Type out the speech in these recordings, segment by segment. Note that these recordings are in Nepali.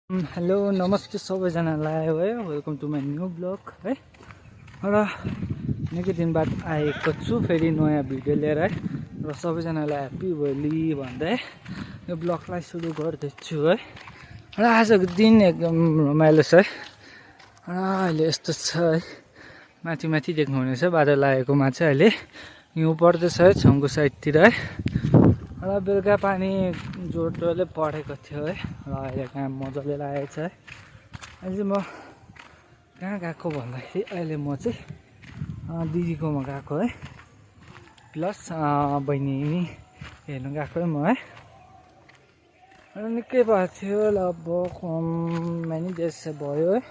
हेलो नमस्ते सबैजनालाई है welcome to my new blog है र निकै दिन बाद आएको छु फेरि नयाँ भिडियो लिएर है र सबैजनालाई ह्याप्पी होली भन्दै यो ब्लगलाई सुरु गर्दैछु है र आजको दिन एकदम रमाइलो छ है र अहिले यस्तो छ है माथि माथि देख्नुहुनेछ बादल लागेकोमा चाहिँ अहिले हिउँ पर्दैछ है छङ्गु साइडतिर है र बेलुका पानी जोडले परेको थियो है र अहिले काम मजाले लागेको छ है अहिले चाहिँ म कहाँ गएको भन्दाखेरि अहिले म चाहिँ दिदीकोमा गएको है प्लस बहिनी हेर्नु गएको है म है र निकै भएको थियो लगभग मेनी डेज भयो है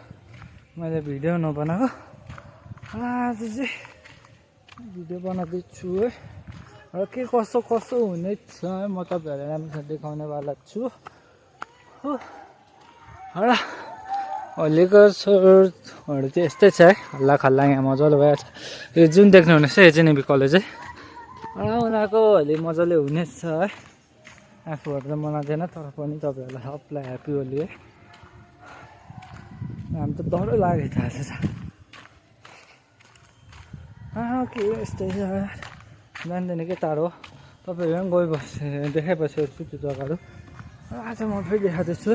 मैले भिडियो नबनाएको आज चाहिँ भिडियो बनाउँदैछु है र के कसो हुनेछ म तपाईँहरूलाई राम्रोसँग देखाउनेवाला छु हो र होलीको सोरहरू चाहिँ यस्तै छ है हल्ला खल्ला यहाँ मजाले भइरहेको छ यो जुन देख्नुहुनेछ यो चाहिँ नेभी कलेज है र उनीहरूको होली मजाले हुनेछ है आफूहरू त मनाउँदैन तर पनि तपाईँहरूलाई सबलाई ह्याप्पी होली है हामी त डरै लाग्यो थाहा छ के यस्तै छ जान्दैन के टाढो तपाईँहरू पनि गइबस्छ देखाइबसेको छु त्यो जग्गाहरू आज म फेरि देखाउँदैछु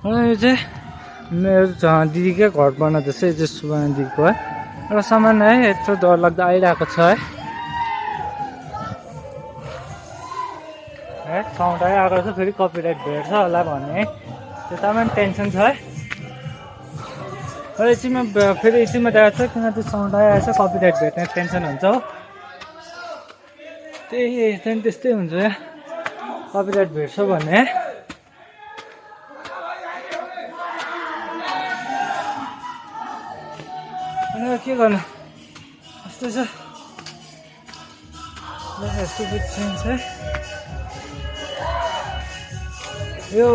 है यो चाहिँ मेरो दिदीकै घर बनाउँदैछ यो चाहिँ सुबाना दिदीको है र सामान है यत्रो डरलाग्दो आइरहेको छ है साउन्ड आइरहेको छ फेरि कपिराइट भेट्छ होला भन्ने है त्यो पनि टेन्सन छ है र एकछिनमा फेरि एकछिनमा देखाएको छ किन त्यो साउन्ड आइरहेको छ कपिराइट भेट्ने टेन्सन हुन्छ हो त्यही त्यस्तै हुन्छ या कपिराइट भेट्छ भन्ने अनि के गर्नु यस्तो छ यस्तो बुझ्छ है यो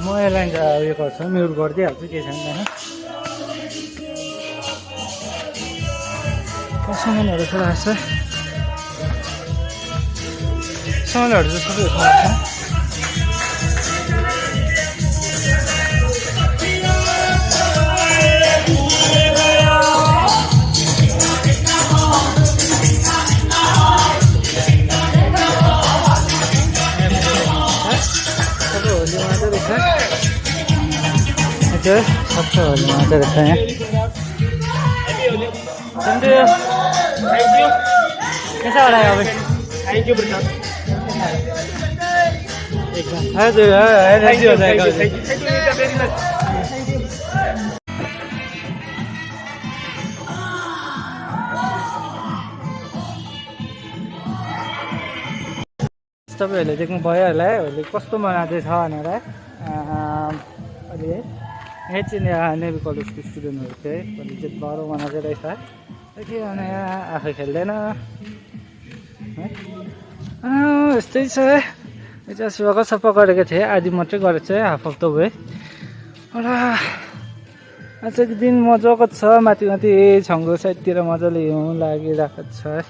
म यसलाई उयो गर्छु म्युट गरिदिइहाल्छु केही छैन होइन सामानहरू पुरा छ सामानहरू चाहिँ सबै छ सबसे होली मजा रहता है थैंक यू कैसा हो रहा है अभी thank you Prasad thank you तपाईँहरूले देख्नु भयो होला है होली कस्तो मनाउँदैछ भनेर अहिले यहाँ चाहिँ नेभी कलेजको स्टुडेन्टहरू चाहिँ होली चाहिँ बरो मनाउँदै रहेछ है के भने आफै खेल्दैन है यस्तै छ यो चाहिँ सुवाको सफा गरेको थिएँ आधी मात्रै गरेको छ हाफ हफ्ता भयो र आजको दिन मजाको छ माथि माथि छङ्गु साइडतिर मजाले हिउँ लागिरहेको छ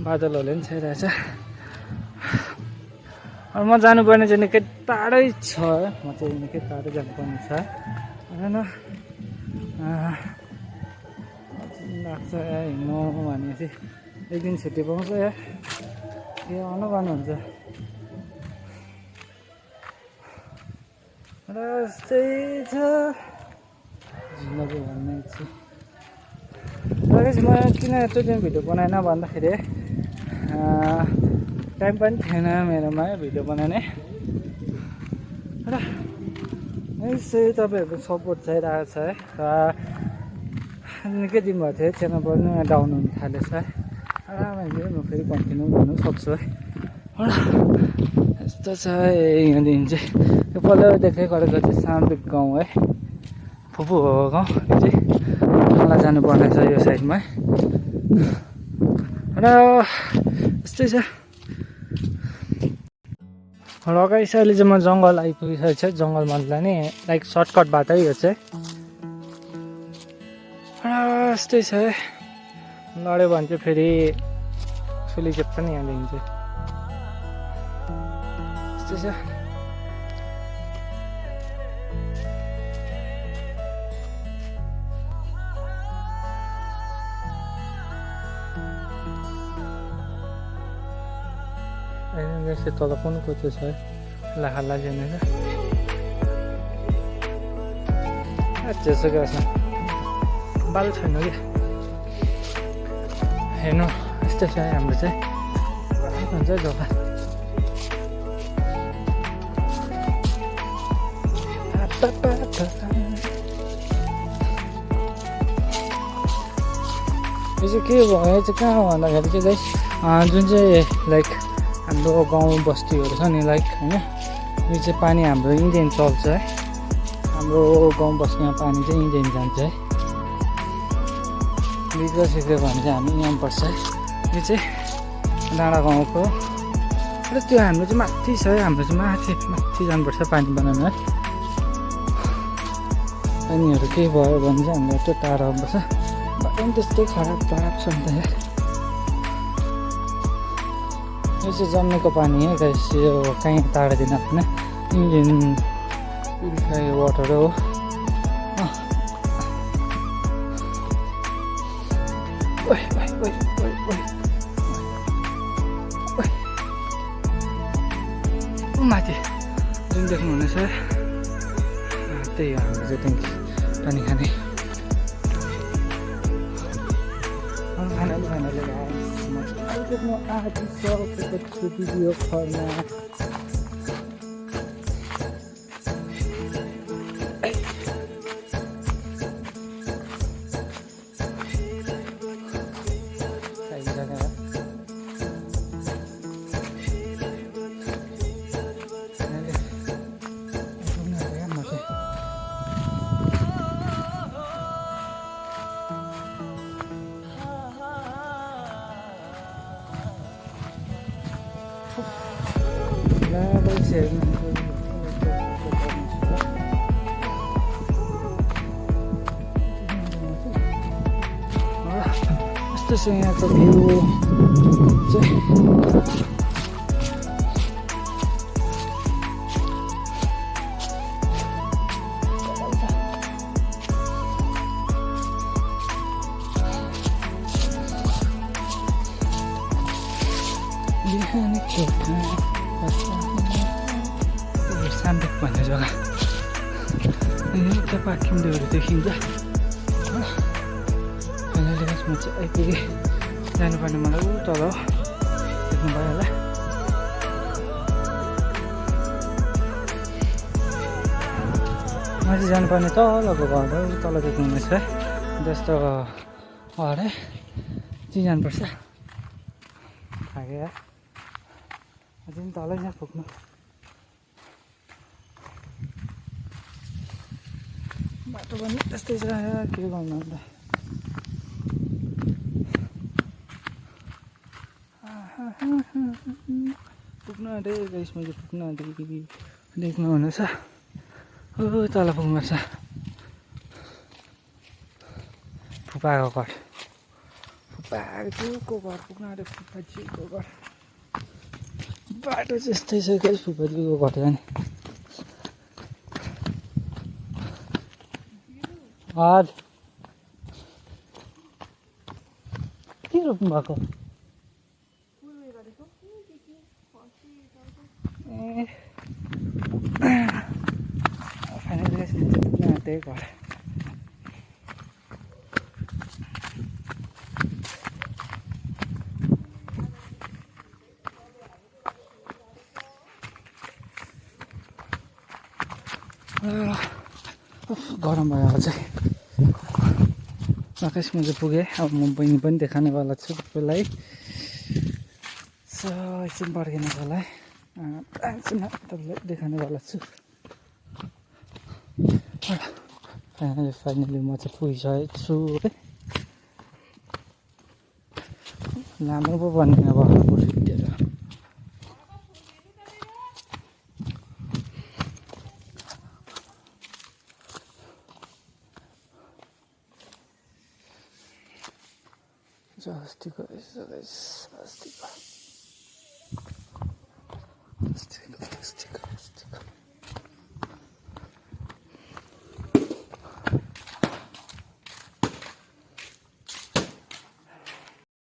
बादलहरूले पनि छाइरहेछ म जानुपर्ने चाहिँ निकै टाढै छ म चाहिँ निकै टाढै जानुपर्ने छ होइन लाग्छ हिँड्नु भनेपछि एक दिन छुट्टी पाउँछ या के आउनु गर्नुहुन्छ र यस्तै छ जिन्दगी भन्ने चाहिँ म किन यत्रो दिन भिडियो बनाएन भन्दाखेरि टाइम पनि थिएन मेरोमा भिडियो बनाउने र यसै तपाईँहरूको सपोर्ट चाहिरहेको छ है र निकै दिन भएको थियो च्यानल पनि डाउन हुन थालेछ है राम्ररी म फेरि कन्टिन्यू गर्नु सक्छु है र यस्तो छ यो दिन चाहिँ यो पहिलादेखि गरेको चाहिँ साम्बिक गाउँ है फुपू हो गाउँ यो चाहिँ मलाई जानुपर्ने छ यो साइडमा र यस्तै छ र गाइस अहिले चाहिँ म जङ्गल आइपुगिसकेको छ जङ्गल मतलब नि लाइक सर्टकट बाटो यो चाहिँ र यस्तै छ लड्यो भने चाहिँ फेरि सुली चेप्छ नि यहाँदेखि चाहिँ यस्तै छ। यसो तल पनि कस्तो छ लाखा लाग्दैन त्यसो गर्छ बाल छैन कि हेर्नु यस्तै छ हाम्रो चाहिँ भन्छ जग्गा यो चाहिँ के भयो यो चाहिँ कहाँ हो भन्दाखेरि चाहिँ गाइस जुन चाहिँ लाइक हाम्रो गाउँ बस्तीहरू छ नि लाइक होइन यो चाहिँ पानी हाम्रो इन्डियन चल्छ है हाम्रो गाउँ बस्तीमा पानी चाहिँ इन्डियन जान्छ है बिग्रियो भने चाहिँ हामी यहाँ पर्छ है यो चाहिँ डाँडा गाउँको र त्यो हाम्रो चाहिँ माथि छ है हाम्रो चाहिँ माथि जानुपर्छ पानी बनाउनु है पानीहरू केही भयो भने चाहिँ हामीलाई त्यो टाढा पर्छ बाटो पनि त्यस्तै खराब छ नि त यो चाहिँ जन्मेको पानी है गाइस यो कहीँ टाढादेखि होइन इन्डियन प्युरिफाई वाटर हो माथि जुन देख्नुहुनेछ त्यही हो हाम्रो चाहिँ ट्याङ्की पानी खाने फाइनली देख्नु आँटिसकेको छु भिडियो घरमा यस्तो छ यहाँको भ्यू चाहिँ सान्दुक भन्ने जग्गा यता पाखिन्डोहरू देखिन्छ म चाहिँ आइपुगेँ जानुपर्ने मलाई ऊ तल देख्नुभयो होला म चाहिँ जानुपर्ने तलको घर हो तल देख्नुहुनेछ जस्तो घर है चाहिँ जानुपर्छ थाक्यो अझै पनि तलै यहाँ पुग्नु बाटो पनि त्यस्तै छ के गर्नु अन्त पुग्नु आँटे गाइस मैले पुग्नु आँटे देख्नुहुनेछ हो तल पुग्नुपर्छ फुपाको घर फुपाजीको घर पुग्नु आँटे फुपाजीको घर बाटो चाहिँ यस्तै छ गाइस फुपाजीको घर जाने हजुर के रोप्नु भएको फाइनली गाइस म चाहिँ पुग्नु आँटे घर गरम भयो अझै आकाश म चाहिँ पुगेँ अब म बहिनी पनि देखाउनेवाला छु तपाईँलाई एकछिन पर्खिनुको होला एकछिन तपाईँलाई देखाउनेवाला छु फाइनली म चाहिँ पुगिसकेको छु है लामो पो भन्ने अब भिडियो अस्तिको स्टिकर स्टिकर स्टिकर